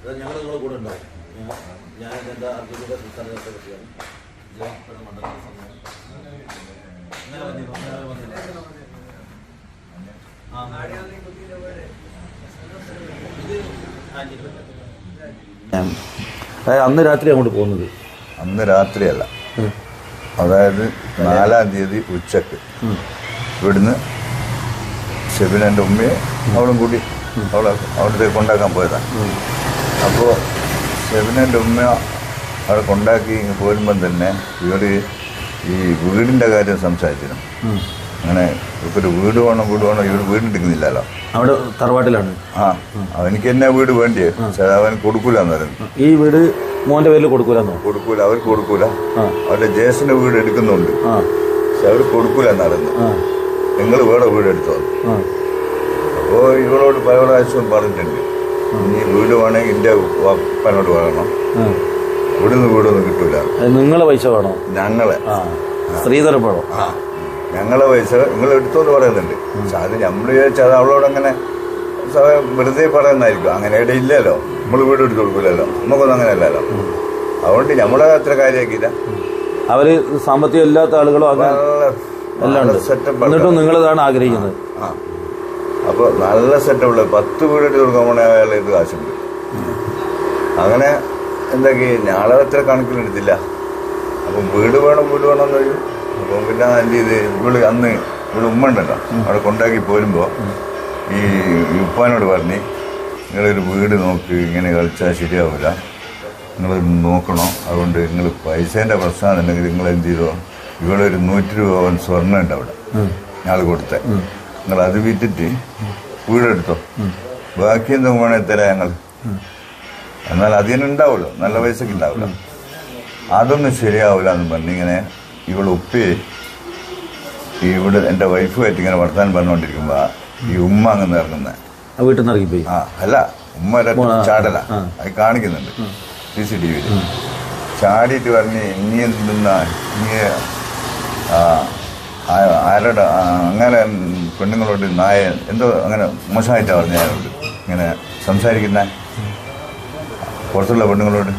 ഞങ്ങൾ നിങ്ങളുടെ കൂടെ ഉണ്ടാവും. ഞാൻ എൻ്റെ അർജുൻ്റെ സ്ഥലത്തെ പറ്റിയാണ് മണ്ഡലം അന്ന് രാത്രി അങ്ങോട്ട് പോകുന്നത്. അന്ന് രാത്രിയല്ല, അതായത് 4-ാം തീയതി ഉച്ചക്ക് ഇവിടുന്ന് ഷെബിനെൻ്റെ ഉമ്മയെ അവളും കൂടി അവിടുത്തെ കൊണ്ടാക്കാൻ പോയതാണ്. അപ്പോൾ ഷെബിനെൻ്റെ ഉമ്മ അവിടെ കൊണ്ടാക്കി ഇങ്ങ് പോരുമ്പം തന്നെ ഇവർ ഈ വീടിൻ്റെ കാര്യം സംസാരിച്ചിരുന്നു. അങ്ങനെ ഒരു വീട് വേണം ഇവർ വീടെടുക്കുന്നില്ലല്ലോ, അവിടെ തറവാട്ടിലാണ്. അവനിക്ക് എന്നാ വീട് വേണ്ടിയേ, അവന് കൊടുക്കൂലെന്ന് പറയുന്നു. ഈ വീട് മോൻ്റെ പേരിൽ കൊടുക്കൂലെന്നോ? കൊടുക്കൂല, അവർക്ക് കൊടുക്കൂല. അവരുടെ ജ്യേഷ്ഠൻ്റെ വീട് എടുക്കുന്നുണ്ട്, പക്ഷെ അവർ കൊടുക്കൂലെന്ന് പറയുന്നത്. നിങ്ങൾ വേറെ വീട് എടുത്തോ. അപ്പോൾ ഇവളോട് പല പ്രാവശ്യവും പറഞ്ഞിട്ടുണ്ട്, ഇനി വീട് വേണമെങ്കിൽ എൻ്റെ അപ്പനോട് പറയണം, ഇവിടുന്ന് വീടൊന്നും കിട്ടൂല. നിങ്ങളെ പൈസ വേണോ? ഞങ്ങളെ സ്ത്രീധനം വേണോ? ഞങ്ങളെ പൈസ നിങ്ങൾ എടുത്തോന്ന് പറയുന്നുണ്ട്. പക്ഷെ അത് നമ്മൾ വിചാരിച്ചാൽ അത് അവളോട് അങ്ങനെ വെറുതെ പറയുന്നതായിരിക്കും. അങ്ങനെ ഇടയില്ലല്ലോ, നമ്മൾ വീട് എടുത്ത് കൊടുക്കില്ലല്ലോ, നമുക്കൊന്നും അങ്ങനെ അല്ലല്ലോ. അതുകൊണ്ട് നമ്മളെ അത്ര കാര്യമാക്കിയില്ല. അവര് സാമ്പത്തികം ഇല്ലാത്ത ആളുകളോ എല്ലാം സെറ്റപ്പ്, എന്നിട്ടും നിങ്ങളിതാണ് ആഗ്രഹിക്കുന്നത്. അപ്പോൾ നല്ല സെറ്റപ്പുള്ള 10 വീട് എടുത്ത് കൊടുക്കാൻ പോണേ അയാളെ ഇത് കാശുണ്ട്. അങ്ങനെ എന്തൊക്കെ ഞാളെ അത്ര കണക്കിലെടുത്തില്ല. അപ്പം വീട് വേണമെന്ന് പറയും. അപ്പം പിന്നെ എന്ത് ചെയ്ത് അന്ന് ഉമ്മ ഉണ്ടല്ലോ, അവിടെ കൊണ്ടാക്കി പോരുമ്പോൾ ഈ ഉപ്പാനോട് പറഞ്ഞ് നിങ്ങളൊരു വീട് നോക്ക്, ഇങ്ങനെ കളിച്ചാൽ ശരിയാവില്ല, നിങ്ങൾ നോക്കണം. അതുകൊണ്ട് നിങ്ങൾ പൈസേൻ്റെ പ്രശ്നമാണെന്നുണ്ടെങ്കിൽ നിങ്ങൾ എന്ത് ചെയ്തോ, ഇവിടെ ഒരു 100 രൂപ സ്വർണ്ണം ഉണ്ട് അവിടെ ഞാൾ കൊടുത്തേ, നിങ്ങൾ അത് വിറ്റിട്ട് വീടെടുത്തോ, ബാക്കി എന്താ വേണേൽ തരാം ഞങ്ങൾ. എന്നാൽ അതിനുണ്ടാവുമല്ലോ, നല്ല പൈസക്ക് ഉണ്ടാവില്ല. അതൊന്നും ശരിയാവില്ല എന്ന് പറഞ്ഞിങ്ങനെ ഇവൾ ഉപ്പയെ ഇവിടെ എൻ്റെ വൈഫുമായിട്ട് ഇങ്ങനെ വർത്താനം പറഞ്ഞുകൊണ്ടിരിക്കുമ്പോൾ ഈ ഉമ്മ അങ്ങനെ ഇറങ്ങുന്നത് വീട്ടിൽ നിന്ന് ഇറങ്ങിപ്പോയി. അല്ല, ഉമ്മ ചാടല അത് കാണിക്കുന്നുണ്ട് CCTVയിൽ. ചാടിയിട്ട് പറഞ്ഞ് ഇനി എന്തെന്നാ ഇനി ആരോട് അങ്ങനെ പെണ്ണുങ്ങളോട് നായ എന്തോ അങ്ങനെ മോശമായിട്ടാണ് പറഞ്ഞ അയാളോട് ഇങ്ങനെ സംസാരിക്കുന്ന പുറത്തുള്ള പെണ്ണുങ്ങളോട്.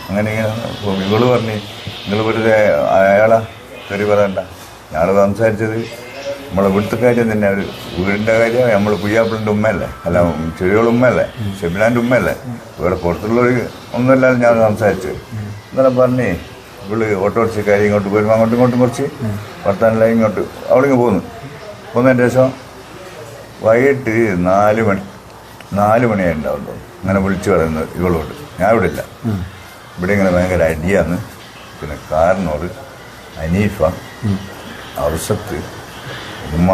അങ്ങനെ ഇങ്ങനെ ഇവള് പറഞ്ഞ് നിങ്ങൾ വെറുതെ അയാളെ തെറി പറയണ്ട, ഞങ്ങൾ സംസാരിച്ചത് നമ്മളെ വീട്ടിൽ കാര്യം തന്നെ, ഒരു വീടിൻ്റെ കാര്യം. നമ്മൾ പുയ്യാപ്പിളിൻ്റെ ഉമ്മയല്ലേ, അല്ല ചെറിയോള ഉമ്മയല്ലേ, ഷെബിനാൻ്റെ ഉമ്മയല്ലേ, ഇവിടെ പുറത്തുള്ളവർ ഒന്നുമില്ലാതെ ഞാൻ സംസാരിച്ചത് എന്നാലും പറഞ്ഞ് ഇവള് ഓട്ടോറിക്ഷക്കാരി ഇങ്ങോട്ട് വരുമ്പോൾ അങ്ങോട്ടും ഇങ്ങോട്ടും കുറച്ച് വർത്താനില്ല ഇങ്ങോട്ട് അവളിങ്ങ് പോന്നതിന് ശേഷം വൈകിട്ട് 4 മണിയായി ഉണ്ടാവുന്നു. അങ്ങനെ വിളിച്ചു പറയുന്നത് ഇവളോട്, ഞാൻ ഇവിടെ ഇല്ല, ഇവിടെ ഇങ്ങനെ ഭയങ്കര അടിയാണ്. പിന്നെ കാരനോട് അനീഫ, ഔസത്ത്, ഉമ്മ,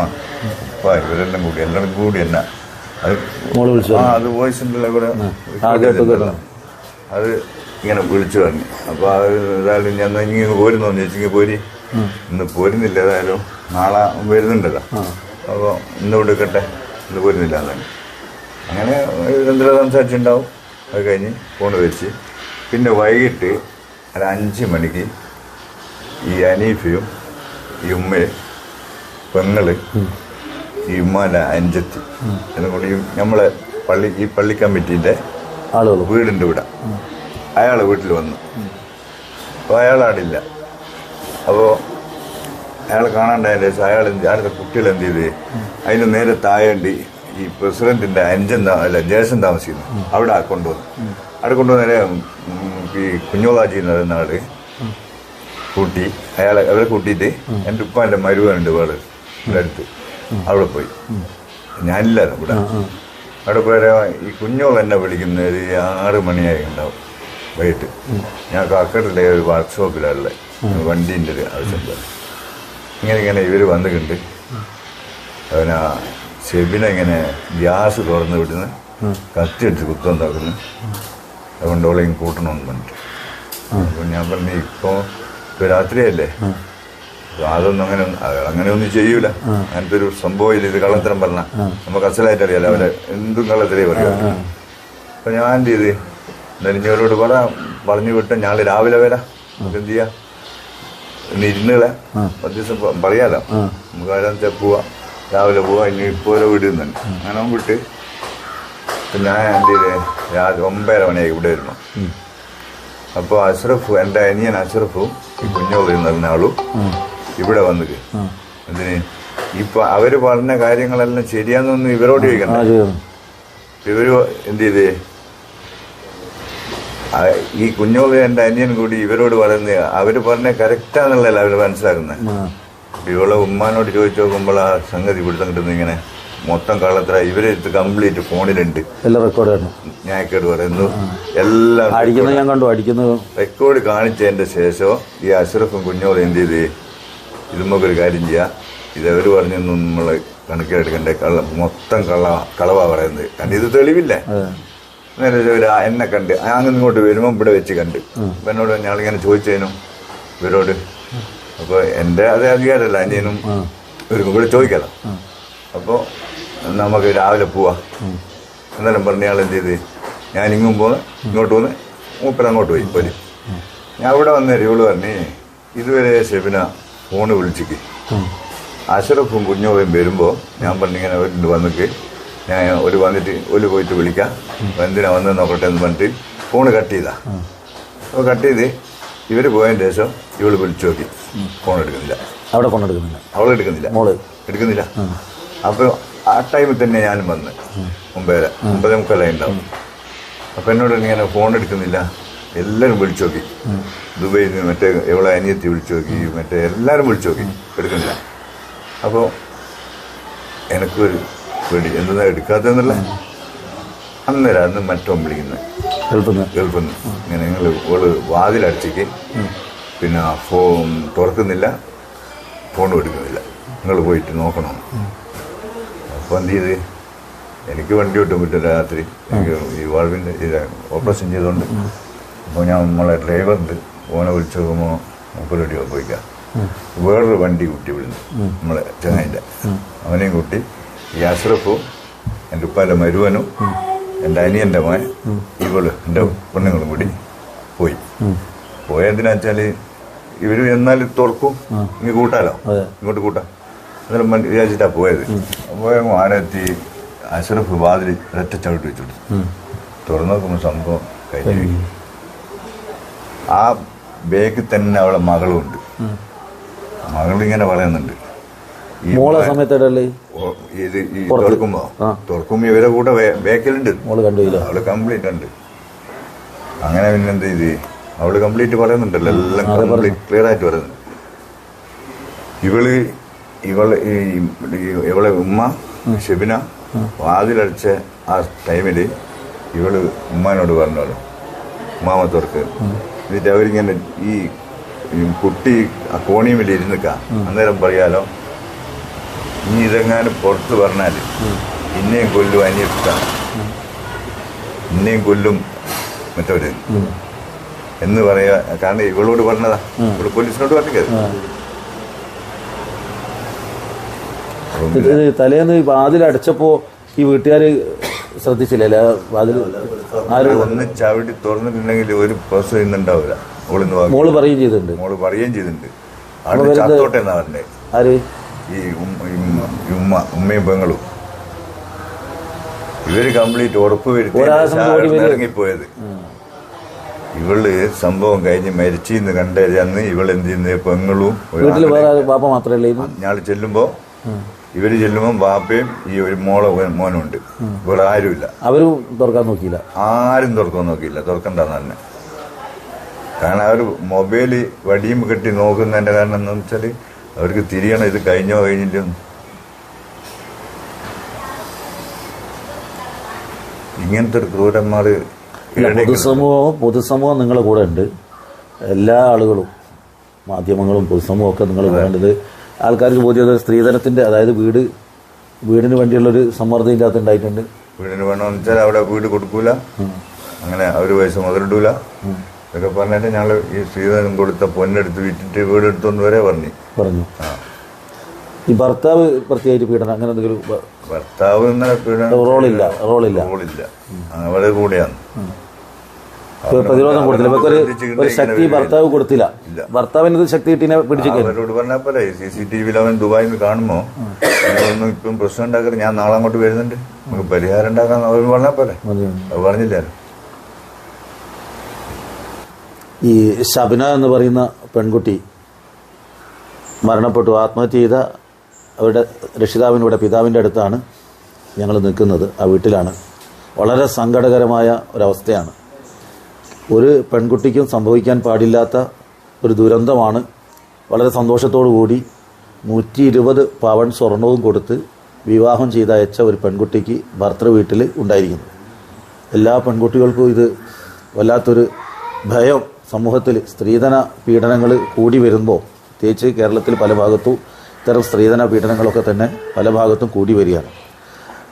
ഉപ്പ ഇവരെല്ലാം കൂടി എല്ലാവരും കൂടി എന്നാ അത് വോയിസ് ഉണ്ടല്ലോ കൂടെ അത് ഇങ്ങനെ വിളിച്ചു പറഞ്ഞു. അപ്പോൾ അത് ഏതായാലും ഞാൻ ഇങ്ങനെ പോരുന്നോന്ന് ചോദിച്ചെങ്കിൽ പോരി, ഇന്ന് പോരുന്നില്ല, ഏതായാലും നാളെ വരുന്നുണ്ടല്ലോ, അപ്പോൾ ഇന്ന് കൊടുക്കട്ടെ, ഇന്ന് പോരുന്നില്ല എന്നാണ്. അങ്ങനെ എന്തെങ്കിലും സംസാരിച്ചിട്ടുണ്ടാവും. അത് കഴിഞ്ഞ് ഫോൺ വെച്ച് പിന്നെ വൈകിട്ട് ഒരു 5 മണിക്ക് ഈ അനീഫയും ഈ ഉമ്മയും പെങ്ങള് ഈ ഉമ്മാൻ്റെ അഞ്ചത്തി എന്നും കൂടി നമ്മളെ ഈ പള്ളി കമ്മിറ്റീൻ്റെ വീടുണ്ട് ഇവിടെ, അയാൾ വീട്ടിൽ വന്നു. അപ്പോൾ അയാളാടില്ല. അപ്പോൾ അയാൾ കാണാണ്ടായതിൻ്റെ ശേഷം അയാളുടെ കുട്ടികൾ എന്ത് ചെയ്ത് അതിന് നേരെ താഴേണ്ടി ഈ പ്രസിഡന്റിൻ്റെ ജ്യേഷ്ഠൻ താമസിക്കുന്നു അവിടെ കൊണ്ടുവന്നു. അവിടെ കൊണ്ടുവന്നേരെ ഈ കുഞ്ഞോളാജി എന്ന് പറയുന്ന ആള് കൂട്ടി അവരെ കൂട്ടിയിട്ട് എൻ്റെ ഉപ്പാൻ്റെ മരുവനുണ്ട് വേള് ഇവിടെ അടുത്ത്, അവിടെ പോയി. ഞാനില്ലായിരുന്നു ഇവിടെ. അവിടെ പോയാൽ ഈ കുഞ്ഞോൾ എന്നെ വിളിക്കുന്നത് 6 മണിയായി ഉണ്ടാവും വൈകിട്ട്. ഞാൻ കാക്കട്ടിലെ ഒരു വർക്ക്ഷോപ്പിലുള്ള വണ്ടീൻ്റെ ഒരു ആവശ്യം. ഇങ്ങനെ ഇവർ വന്നിട്ടുണ്ട്. അവനാ ഷെബിനെ ഇങ്ങനെ ഗ്യാസ് തുറന്ന് വിടുന്ന് കത്തിയടിച്ച് കുത്തുണ്ടാക്കുന്നു. അതുകൊണ്ട് അവളെയും കൂട്ടണമെന്ന് പറഞ്ഞിട്ട്. അപ്പോൾ ഞാൻ പറഞ്ഞു ഇപ്പോൾ രാത്രിയല്ലേ, അതൊന്നും അങ്ങനെയൊന്നും ചെയ്യൂല, അങ്ങനത്തെ ഒരു സംഭവം ഇല്ല. ഇത് കള്ളത്തരം പറഞ്ഞാൽ നമുക്ക് അസലായിട്ട് അറിയാലോ, അവരെ എന്തും കള്ളത്തരേ പറയാം. അപ്പം ഞാൻ എന്ത് ചെയ്ത് എന്തായാലും ഇവരോട് പറഞ്ഞു വിട്ട ഞാൻ രാവിലെ വരാം, നമുക്ക് എന്ത് ചെയ്യാം, ഇന്ന് ഇരുന്നില്ല 10 ദിവസം പറയാലോ, നമുക്ക് ആരാന്ന് വെച്ചാൽ പോവാം, രാവിലെ പോവാം, ഇനി ഇപ്പോൾ വീട് നിന്നുണ്ട്. അങ്ങനെ വിട്ട് പിന്നെ ഞാൻ എന്ത് ചെയ്ത് 9:30 മണിയായി ഇവിടെ വരുന്നു. അപ്പോൾ അഷ്റഫ്, എൻ്റെ അനിയൻ അഷ്റഫും ഈ കുഞ്ഞോളി എന്ന് ആളും ഇവിടെ വന്നിട്ട് എന്തിന് ഇപ്പൊ അവര് പറഞ്ഞ കാര്യങ്ങളെല്ലാം ശരിയാന്നൊന്നും ഇവരോട് ചോദിക്കണ്ട. ഇവര് എന്ത് ചെയ്ത് ഈ കുഞ്ഞോളി എൻ്റെ അനിയൻ കൂടി ഇവരോട് പറയുന്നത് അവര് പറഞ്ഞ കറക്റ്റാന്നുള്ളതല്ല അവര് മനസ്സിലാക്കുന്നത്. ഇവളെ ഉമ്മാനോട് ചോദിച്ചു നോക്കുമ്പോൾ ആ സംഗതി പിടുത്തം കിട്ടുന്നത് ഇങ്ങനെ മൊത്തം കള്ളത്ര ഇവരെടുത്ത് കംപ്ലീറ്റ് ഫോണിലുണ്ട്, എല്ലാം റെക്കോർഡ് ഞാക്കേട് പറയുന്നു, എല്ലാം ഞാൻ കണ്ടു അടിക്കുന്നത് റെക്കോർഡ് കാണിച്ചതിന്റെ ശേഷം ഈ അഷ്റഫും കുഞ്ഞോളും എന്ത് ചെയ്ത് ഇതുമൊക്കെ കാര്യം ചെയ്യാ, ഇതവര് പറഞ്ഞൊന്നും നമ്മള് കണക്കിലെടുക്കണ്ടേ, മൊത്തം കളവാ പറയുന്നത്. കാരണം ഇത് തെളിവില്ലേ. എന്നെ കണ്ട് അങ്ങനെ ഇങ്ങോട്ട് വരുമ്പോൾ ഇവിടെ വെച്ച് കണ്ട് എന്നോട് ഞാളിങ്ങനെ ചോദിച്ചതിനു ഇവരോട്. അപ്പൊ എന്റെ അതേ അധികാരമല്ല, അനിയനും ഇവർക്കും കൂടെ ചോദിക്കാലോ. അപ്പോൾ നമുക്ക് രാവിലെ പോവാ എന്നാലും പറഞ്ഞ ആൾ എന്ത് ചെയ്ത് ഞാൻ ഇങ്ങും പോന്ന് ഇങ്ങോട്ട് പോന്ന് മൂപ്പര അങ്ങോട്ട് പോയി പോലും. ഞാൻ ഇവിടെ വന്നേരം ഇവള് പറഞ്ഞ് ഇതുവരെ ഷെബിന ഫോണ് വിളിച്ചിക്ക് അഷ്റഫും കുഞ്ഞോയും വരുമ്പോൾ ഞാൻ പറഞ്ഞിങ്ങനെ ഒരു വന്നിട്ട് ഞാൻ ഒരു വന്നിട്ട് ഒരു പോയിട്ട് വിളിക്കാം, എന്തിനാ വന്ന് നോക്കട്ടെ എന്ന് പറഞ്ഞിട്ട് ഫോണ് കട്ട് ചെയ്താ. അപ്പോൾ കട്ട് ചെയ്ത് ഇവർ പോയതിന് ശേഷം ഇവള് വിളിച്ചു നോക്കി, ഫോൺ എടുക്കുന്നില്ല. അവിടെ ഫോൺ എടുക്കുന്നില്ല, അവൾ എടുക്കുന്നില്ല, മോള് എടുക്കുന്നില്ല. അപ്പോൾ ആ ടൈമിൽ തന്നെ ഞാനും വന്ന് 9:30 ഉണ്ടാവും. അപ്പം എന്നോട് ഇങ്ങനെ ഫോൺ എടുക്കുന്നില്ല, എല്ലാവരും വിളിച്ചു നോക്കി, ദുബൈയിൽ നിന്ന് മറ്റേ എവളെ അനിയത്തി വിളിച്ചു നോക്കി, മറ്റേ എല്ലാവരും വിളിച്ചു നോക്കി, എടുക്കുന്നില്ല. അപ്പോൾ എനിക്കൊരു പേടി, എന്താ എടുക്കാത്തെന്നുള്ള. അന്നേരം അന്ന് മറ്റോ വിളിക്കുന്നത് ഗൾഫിൽ നിന്ന് ഇങ്ങനെ നിങ്ങൾ ഓള് വാതിലടച്ചേക്ക്, പിന്നെ ഫോൺ തുറക്കുന്നില്ല, ഫോണും എടുക്കുന്നില്ല, നിങ്ങൾ പോയിട്ട് നോക്കണം. അപ്പോൾ എന്ത് ചെയ്ത് എനിക്ക് വണ്ടി ഓട്ടാൻ പറ്റില്ല രാത്രി, എനിക്ക് ഈ വാൾവിൻ്റെ ഓപ്പറേഷൻ ചെയ്തുകൊണ്ട്. അപ്പോൾ ഞാൻ നമ്മളെ ഡ്രൈവറുണ്ട്, ഓനെ വിളിച്ചു നോക്കുമ്പോൾ 30 അടി പോയിക്കാം. വേറൊരു വണ്ടി കൂട്ടി വിടുന്നു നമ്മളെ ചങ്ങായിൻ്റെ, അവനെയും കൂട്ടി ഈ അഷ്റഫും എൻ്റെ ഉപ്പാൻ്റെ മരുവനും എൻ്റെ അനിയൻ്റെ മോൻ ഇവള് എൻ്റെ പെണ്ണുങ്ങളും കൂടി പോയി. പോയതിനാ വെച്ചാൽ ഇവർ എന്നാലും തുറക്കും, ഇങ്ങ് കൂട്ടാലോ, ഇങ്ങോട്ട് കൂട്ടാം അന്നേരം വിചാരിച്ചിട്ടാണ് പോയത്. പോയപ്പോൾ ആടെത്തി അഷ്റഫ് വാതിൽ ഒറ്റ ചവിട്ട് വെച്ചിട്ട് തുറന്നു നോക്കുമ്പോൾ സംഭവം കഴിഞ്ഞു. ആ ബാഗിൽ തന്നെ അവളെ മകളുണ്ട്. മകളിങ്ങനെ പറയുന്നുണ്ട് ഈ തുറക്കുമ്പോ ഇവരെ കൂടെ ബാക്കിലുണ്ട്, അവള് കംപ്ലീറ്റ് ഉണ്ട്. അങ്ങനെ പിന്നെന്ത് ചെയ്ത് അവള് കംപ്ലീറ്റ് പറയുന്നുണ്ടല്ലോ, എല്ലാം കംപ്ലീറ്റ് ക്ലിയർ ആയിട്ട് പറയുന്നുണ്ട്. ഇവളെ ഉമ്മ ഷെബിന വാതിലടിച്ച ആ ടൈമില് ഇവള് ഉമ്മാനോട് പറഞ്ഞോളൂ ഉമ്മാമ തുറക്ക്. എന്നിട്ട് അവരിങ്ങനെ ഈ കുട്ടി ആ കോണിയുമില്ല ഇരുന്നിക്കാം, അന്നേരം പറയാലോ ഇനി ഇതെങ്ങാനും പുറത്ത് പറഞ്ഞാൽ ഇന്നെയും കൊല്ലും അനിയത്താണ്, ഇന്നെയും കൊല്ലും മറ്റവര് എന്ന് പറയാ. കാരണം ഇവളോട് പറഞ്ഞതാ, ഇവിടെ പോലീസിനോട് പറഞ്ഞത്. തലേന്ന് വാതിലടച്ചപ്പോ ഈ വീട്ടുകാര് ശ്രദ്ധിച്ചില്ലേ വാതിൽ ഒന്ന് ചവിട്ടി തുറന്നിട്ടുണ്ടെങ്കിൽ ഒരു പ്രശ്നം ഇന്നുണ്ടാവില്ല. മോള് പറയുകയും ചെയ്തിട്ടുണ്ട്, അവിടെ ചത്തോട്ടെ എന്നാ പറഞ്ഞേ. ആര്? ഈ ഉമ്മയും പെങ്ങളും ഇവര് കംപ്ലീറ്റ് ഉറപ്പ് വരുത്തി ഇറങ്ങിപ്പോയത്. ഇവള് സംഭവം കഴിഞ്ഞ് മരിച്ചെന്ന് കണ്ടത് അന്ന് ഇവളെന്ത് ചെയ്യുന്ന പെങ്ങളും ഞാള് ചെല്ലുമ്പോ ഇവര് ചെല്ലുമ്പോ ബാപ്പയും ഈ ഒരു മോനുണ്ട്, ഇവിടെ ആരുമില്ല. അവരും തുറക്കാൻ നോക്കിയില്ല, ആരും തുറക്കാൻ നോക്കിയില്ല, തുറക്കണ്ടെന്ന് തന്നെ. കാരണം അവർ മൊബൈല് വടിയും കെട്ടി നോക്കുന്നതിന്റെ കാരണം എന്താ വെച്ചാല് അവർക്ക് തിരിയണം ഇത് കഴിഞ്ഞോ കഴിഞ്ഞില്ല. ഇങ്ങനത്തെ ഒരു ക്രൂരന്മാര് പൊതുസമൂഹം നിങ്ങളുടെ കൂടെ ഉണ്ട്. എല്ലാ ആളുകളും മാധ്യമങ്ങളും പൊതുസമൂഹവും ഒക്കെ നിങ്ങൾ വേണ്ടത് ആൾക്കാർക്ക് ബോധ്യം സ്ത്രീധനത്തിന്റെ, അതായത് വീടിന് വേണ്ടിയുള്ളൊരു സമ്മർദ്ദം ഇതിനകത്ത് ഉണ്ടായിട്ടുണ്ട്. വീടിന് വേണമെന്ന് വെച്ചാൽ അവിടെ വീട് കൊടുക്കൂല, അങ്ങനെ ഒരു പൈസ മുതലിടൂല ഇതൊക്കെ പറഞ്ഞിട്ട് ഞങ്ങൾ ഈ സ്ത്രീധനം കൊടുത്ത പൊന്നെടുത്ത് വിറ്റിട്ട് വീടെടുത്തൊന്ന് വരെ പറഞ്ഞു. ഈ ഭർത്താവ് പ്രത്യേകിച്ച് പീഡനം അങ്ങനെ എന്തെങ്കിലും? ഭർത്താവ് റോളില്ല റോളില്ല അവരുടെ കൂടെയാണ്. പ്രതിരോധം കൊടുത്തില്ല. ഇവർക്ക് ഒരു ശക്തി ഭർത്താവ് കൊടുത്തില്ല. ഭർത്താവിന് ശക്തി കിട്ടിനെ പിടിച്ചു. അവരോട് പറഞ്ഞാൽ പോലെ CCTV അവൻ ദുബായിൽ നിന്ന് കാണുമ്പോ ഒന്നും ഇപ്പം പ്രശ്നം ഉണ്ടാക്കരുത്, ഞാൻ നാളെ അങ്ങോട്ട് വരുന്നുണ്ട്, നമുക്ക് പരിഹാരം ഉണ്ടാക്കാൻ അവർ പറഞ്ഞാൽ പോലെ. അത് പറഞ്ഞില്ലായിരുന്നു. ഈ ഷബിന എന്ന് പറയുന്ന പെൺകുട്ടി മരണപ്പെട്ടു. ആത്മഹത്യ ചെയ്ത അവരുടെ രക്ഷിതാവിൻ്റെ പിതാവിൻ്റെ അടുത്താണ് ഞങ്ങൾ നിൽക്കുന്നത്. ആ വീട്ടിലാണ്. വളരെ സങ്കടകരമായ ഒരവസ്ഥയാണ്. ഒരു പെൺകുട്ടിക്കും സംഭവിക്കാൻ പാടില്ലാത്ത ഒരു ദുരന്തമാണ്. വളരെ സന്തോഷത്തോടു കൂടി 120 പവൻ സ്വർണവും കൊടുത്ത് വിവാഹം ചെയ്തയച്ച ഒരു പെൺകുട്ടിക്ക് ഭർത്തൃ വീട്ടിൽ ഉണ്ടായിരിക്കുന്നു. എല്ലാ പെൺകുട്ടികൾക്കും ഇത് വല്ലാത്തൊരു ഭയം. സമൂഹത്തിൽ സ്ത്രീധന പീഡനങ്ങൾ കൂടി വരുമ്പോൾ, പ്രത്യേകിച്ച് കേരളത്തിൽ പല ഭാഗത്തും ഇത്തരം സ്ത്രീധന പീഡനങ്ങളൊക്കെ തന്നെ പല ഭാഗത്തും കൂടി വരികയാണ്.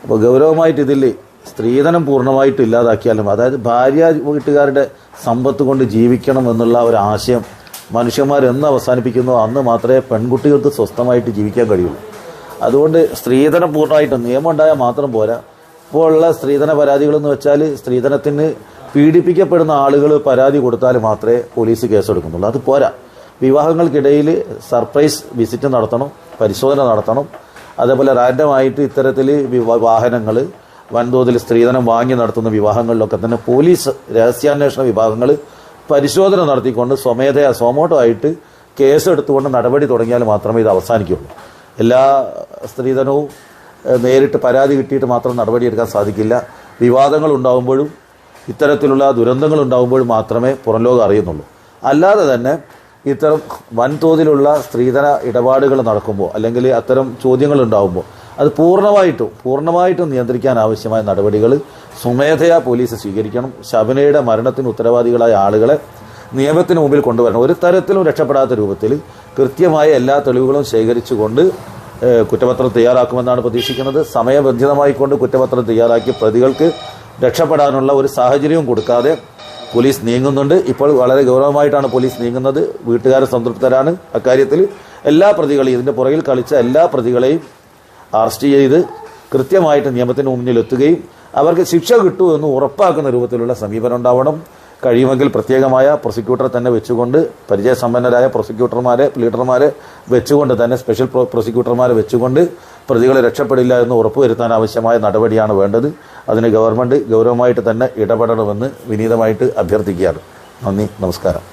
അപ്പോൾ ഗൗരവമായിട്ട് ഇതിൽ സ്ത്രീധനം പൂർണ്ണമായിട്ട് ഇല്ലാതാക്കിയാലും, അതായത് ഭാര്യ വീട്ടുകാരുടെ സമ്പത്ത് കൊണ്ട് ജീവിക്കണം എന്നുള്ള ഒരു ആശയം മനുഷ്യന്മാർ എന്ന് അവസാനിപ്പിക്കുന്നോ അന്ന് മാത്രമേ പെൺകുട്ടികൾക്ക് സ്വസ്ഥമായിട്ട് ജീവിക്കാൻ കഴിയുള്ളൂ. അതുകൊണ്ട് സ്ത്രീധനം പൂർണ്ണമായിട്ട് നിയമം ഉണ്ടായാൽ മാത്രം പോരാ. ഇപ്പോൾ ഉള്ള സ്ത്രീധന പരാതികളെന്ന് വെച്ചാൽ സ്ത്രീധനത്തിന് പീഡിപ്പിക്കപ്പെടുന്ന ആളുകൾ പരാതി കൊടുത്താൽ മാത്രമേ പോലീസ് കേസെടുക്കുന്നുള്ളൂ. അത് പോരാ. വിവാഹങ്ങൾക്കിടയിൽ സർപ്രൈസ് വിസിറ്റ് നടത്തണം, പരിശോധന നടത്തണം. അതേപോലെ റാൻഡമായിട്ട് ഇത്തരത്തിൽ വാഹനങ്ങൾ വൻതോതിൽ സ്ത്രീധനം വാങ്ങി നടത്തുന്ന വിവാഹങ്ങളിലൊക്കെ തന്നെ പോലീസ് രഹസ്യാന്വേഷണ വിഭാഗങ്ങൾ പരിശോധന നടത്തിക്കൊണ്ട് സ്വമേധയാ സ്വമോട്ടോ ആയിട്ട് കേസെടുത്തുകൊണ്ട് നടപടി തുടങ്ങിയാൽ മാത്രമേ ഇത് അവസാനിക്കുള്ളൂ. എല്ലാ സ്ത്രീധനവും നേരിട്ട് പരാതി കിട്ടിയിട്ട് മാത്രം നടപടിയെടുക്കാൻ സാധിക്കില്ല. വിവാദങ്ങൾ ഉണ്ടാകുമ്പോഴും ഇത്തരത്തിലുള്ള ദുരന്തങ്ങൾ ഉണ്ടാകുമ്പോഴും മാത്രമേ പുറം ലോകം അറിയുന്നുള്ളൂ. അല്ലാതെ തന്നെ ഇത്തരം വൻതോതിലുള്ള സ്ത്രീധന ഇടപാടുകൾ നടക്കുമ്പോൾ അല്ലെങ്കിൽ അത്തരം ചോദ്യങ്ങൾ ഉണ്ടാകുമ്പോൾ അത് പൂർണ്ണമായിട്ടും നിയന്ത്രിക്കാൻ ആവശ്യമായ നടപടികൾ സ്വമേധയാ പോലീസ് സ്വീകരിക്കണം. ഷബിനയുടെ മരണത്തിന് ഉത്തരവാദികളായ ആളുകളെ നിയമത്തിന് മുമ്പിൽ കൊണ്ടുവരണം. ഒരു തരത്തിലും രക്ഷപ്പെടാത്ത രൂപത്തിൽ കൃത്യമായ എല്ലാ തെളിവുകളും ശേഖരിച്ചുകൊണ്ട് കുറ്റപത്രം തയ്യാറാക്കുമെന്നാണ് പ്രതീക്ഷിക്കുന്നത്. സമയബന്ധിതമായിക്കൊണ്ട് കുറ്റപത്രം തയ്യാറാക്കി പ്രതികൾക്ക് രക്ഷപ്പെടാനുള്ള ഒരു സാഹചര്യവും കൊടുക്കാതെ പോലീസ് നീങ്ങുന്നുണ്ട്. ഇപ്പോൾ വളരെ ഗൗരവമായിട്ടാണ് പോലീസ് നീങ്ങുന്നത്. വീട്ടുകാർ സംതൃപ്തരാണ് അക്കാര്യത്തിൽ. എല്ലാ പ്രതികളെയും, ഇതിൻ്റെ പുറകിൽ കളിച്ച എല്ലാ പ്രതികളെയും അറസ്റ്റ് ചെയ്ത് കൃത്യമായിട്ട് നിയമത്തിന് മുന്നിലെത്തുകയും അവർക്ക് ശിക്ഷ കിട്ടുമെന്ന് ഉറപ്പാക്കുന്ന രൂപത്തിലുള്ള സമീപനം ഉണ്ടാവണം. കഴിയുമെങ്കിൽ പ്രത്യേകമായ പ്രോസിക്യൂട്ടറെ തന്നെ വെച്ചുകൊണ്ട്, പരിചയസമ്പന്നരായ പ്രോസിക്യൂട്ടർമാരെ, ലീഡർമാരെ വെച്ചുകൊണ്ട് തന്നെ, സ്പെഷ്യൽ പ്രോസിക്യൂട്ടർമാരെ വെച്ചുകൊണ്ട് പ്രതികളെ രക്ഷപ്പെടില്ല എന്ന് ഉറപ്പുവരുത്താൻ ആവശ്യമായ നടപടിയാണ് വേണ്ടത്. അതിന് ഗവൺമെൻറ് ഗൗരവമായിട്ട് തന്നെ ഇടപെടണമെന്ന് വിനീതമായിട്ട് അഭ്യർത്ഥിക്കുകയാണ്. നന്ദി, നമസ്കാരം.